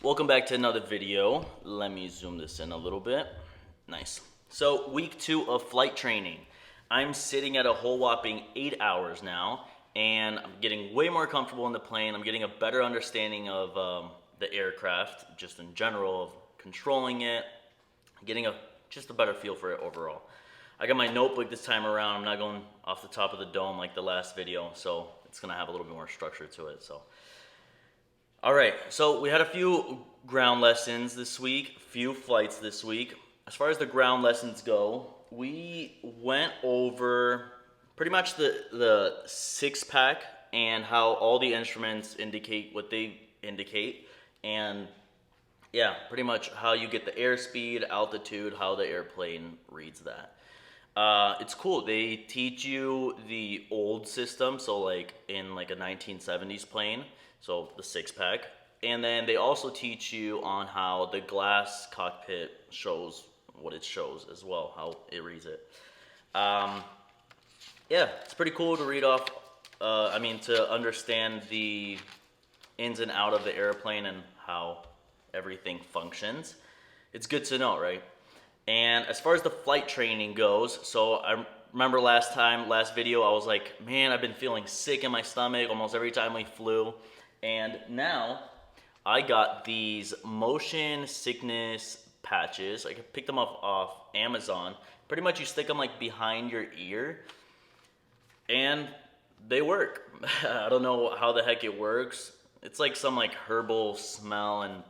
Welcome back to another video. Let me zoom this in a little bit. Nice. So week 2 of flight training. I'm sitting at a whole whopping 8 hours now, and I'm getting way more comfortable in the plane. I'm getting a better understanding of the aircraft, just in general, of controlling it, getting just a better feel for it overall. I got my notebook this time around. I'm not going off the top of the dome like the last video, so it's gonna have a little bit more structure to it. All right, so we had a few ground lessons this week, few flights this week. As far as the ground lessons go, we went over pretty much the six-pack and how all the instruments indicate what they indicate, and yeah, pretty much how you get the airspeed, altitude, how the airplane reads that. It's cool. They teach you the old system, so like in like a 1970s plane, so the six-pack. And then they also teach you on how the glass cockpit shows what it shows as well, how it reads it. Yeah, it's pretty cool to read off, to understand the ins and out of the airplane and how everything functions. It's good to know, right? And as far as the flight training goes, so I remember last video, I was like, man, I've been feeling sick in my stomach almost every time we flew. And now I got these motion sickness patches. I picked them up off Amazon. Pretty much you stick them like behind your ear and they work. I don't know how the heck it works. It's like some like herbal smell, and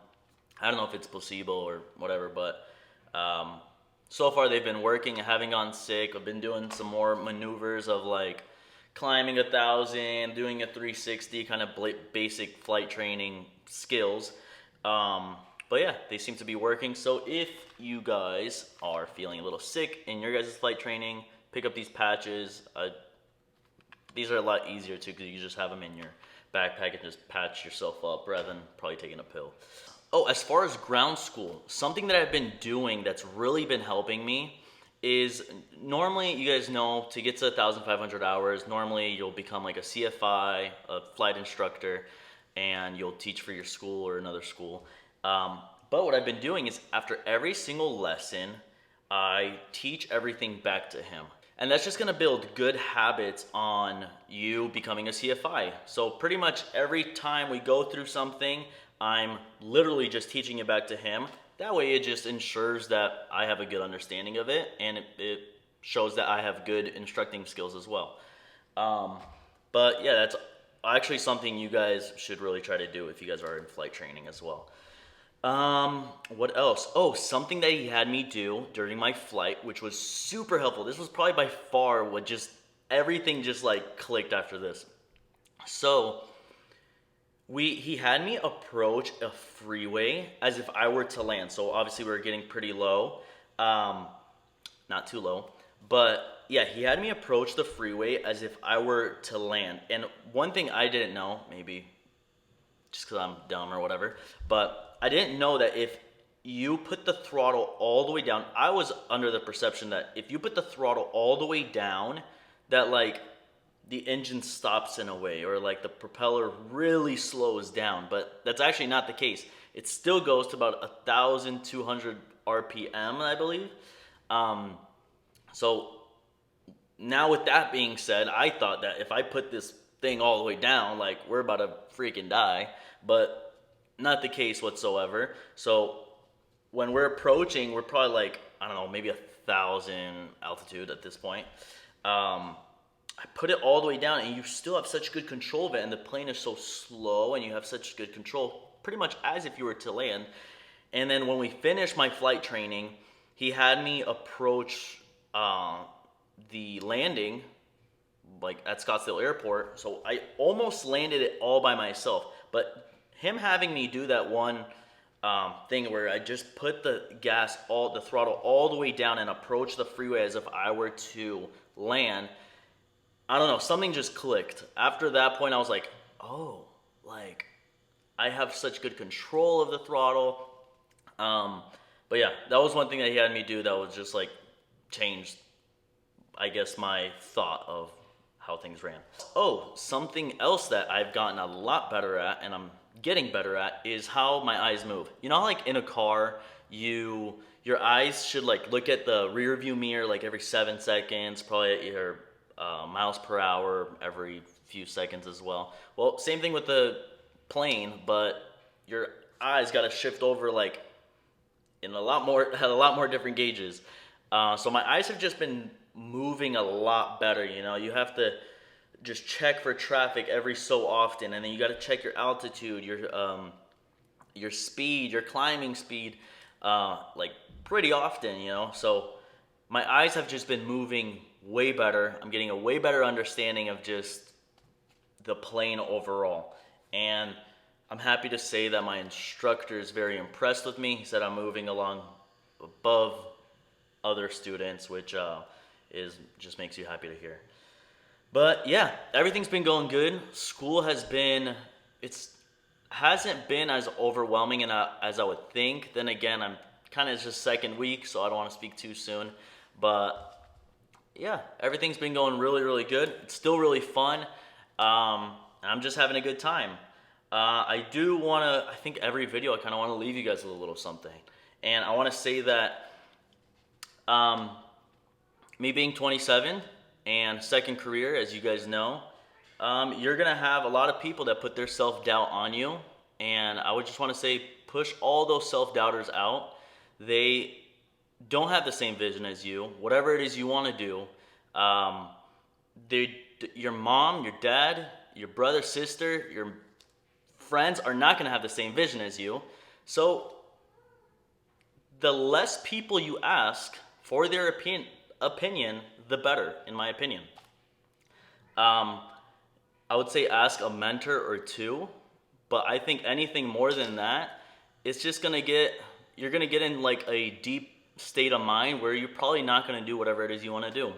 I don't know if it's placebo or whatever, but so far they've been working. I haven't gotten sick. I've been doing some more maneuvers of like climbing 1,000, doing a 360, kind of basic flight training skills. But yeah, they seem to be working. So if you guys are feeling a little sick in your guys' flight training, pick up these patches. These are a lot easier too, because you just have them in your backpack and just patch yourself up rather than probably taking a pill. Oh, as far as ground school, something that I've been doing that's really been helping me is, normally, you guys know, to get to 1,500 hours, normally you'll become like a CFI, a flight instructor, and you'll teach for your school or another school. But what I've been doing is after every single lesson, I teach everything back to him. And that's just gonna build good habits on you becoming a CFI. So pretty much every time we go through something, I'm literally just teaching it back to him. That way it just ensures that I have a good understanding of it, and it shows that I have good instructing skills as well. But yeah, that's actually something you guys should really try to do if you guys are in flight training as well. What else? Oh, something that he had me do during my flight, which was super helpful. This was probably by far what everything just like clicked after this. So he had me approach a freeway as if I were to land. So obviously we were getting pretty low, not too low, but yeah, he had me approach the freeway as if I were to land. And one thing I didn't know, maybe just because I'm dumb or whatever, but I didn't know that if you put the throttle all the way down, I was under the perception that if you put the throttle all the way down, that like the engine stops in a way, or like the propeller really slows down, but that's actually not the case. It still goes to about 1,200 RPM, I believe. So now with that being said, I thought that if I put this thing all the way down, like we're about to freaking die, but not the case whatsoever. So when we're approaching, we're probably like, I don't know, maybe 1,000 altitude at this point. I put it all the way down, and you still have such good control of it, and the plane is so slow, and you have such good control, pretty much as if you were to land. And then when we finished my flight training, he had me approach the landing, like at Scottsdale Airport. So I almost landed it all by myself, but him having me do that one thing where I just put the throttle all the way down and approach the freeway as if I were to land, I don't know, something just clicked. After that point, I was like, oh, like, I have such good control of the throttle. But yeah, that was one thing that he had me do that was just like changed, I guess, my thought of how things ran. Oh, something else that I've gotten a lot better at, and I'm getting better at is how my eyes move. You know, how, like in a car, your eyes should like look at the rear view mirror like every 7 seconds, probably at your miles per hour every few seconds as well. Well, same thing with the plane, but your eyes got to shift over like in a lot more had a lot more different gauges. So my eyes have just been moving a lot better. You know, you have to just check for traffic every so often, and then you got to check your altitude, your speed, your climbing speed, like pretty often. You know, so my eyes have just been moving way better. I'm getting a way better understanding of just the plane overall, and I'm happy to say that my instructor is very impressed with me. He said I'm moving along above other students, which is just makes you happy to hear. But yeah, everything's been going good. School hasn't been as overwhelming and as I would think. Then again, I'm kind of just second week, so I don't want to speak too soon. But yeah, everything's been going really, really good. It's still really fun. I'm just having a good time. I think every video I kind of want to leave you guys with a little something. And I want to say that me being 27 and second career, as you guys know, you're going to have a lot of people that put their self-doubt on you. And I would just want to say, push all those self-doubters out. They don't have the same vision as you. Whatever it is you want to do, your mom, your dad, your brother, sister, your friends are not going to have the same vision as you. So the less people you ask for their opinion, the better, in my opinion. I would say ask a mentor or two, but I think anything more than that, it's just you're going to get in like a deep state of mind where you're probably not going to do whatever it is you want to do.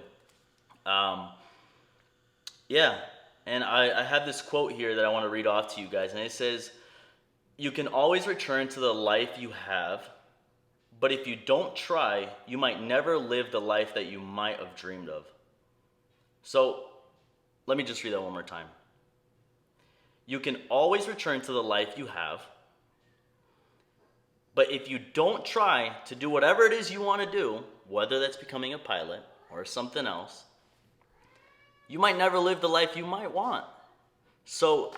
Yeah, and I have this quote here that I want to read off to you guys, and it says, "You can always return to the life you have, but if you don't try, you might never live the life that you might have dreamed of." So, let me just read that one more time. You can always return to the life you have, but if you don't try to do whatever it is you want to do, whether that's becoming a pilot or something else, you might never live the life you might want. So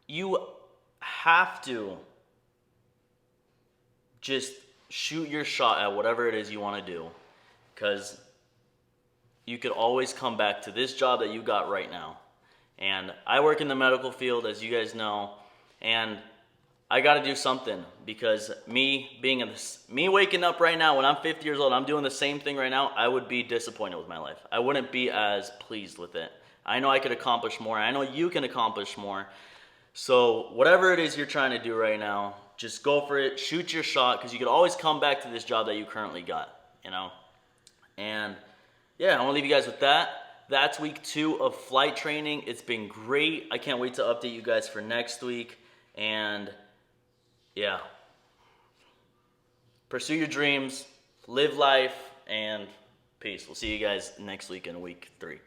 you have to just shoot your shot at whatever it is you want to do, because you could always come back to this job that you got right now. And I work in the medical field, as you guys know, and I got to do something, because me waking up right now when I'm 50 years old, I'm doing the same thing right now, I would be disappointed with my life. I wouldn't be as pleased with it. I know I could accomplish more. I know you can accomplish more. So whatever it is you're trying to do right now, just go for it. Shoot your shot, because you could always come back to this job that you currently got, you know? And yeah, I want to leave you guys with that. That's week 2 of flight training. It's been great. I can't wait to update you guys for next week. And yeah, pursue your dreams, live life, and peace. We'll see you guys next week in week 3.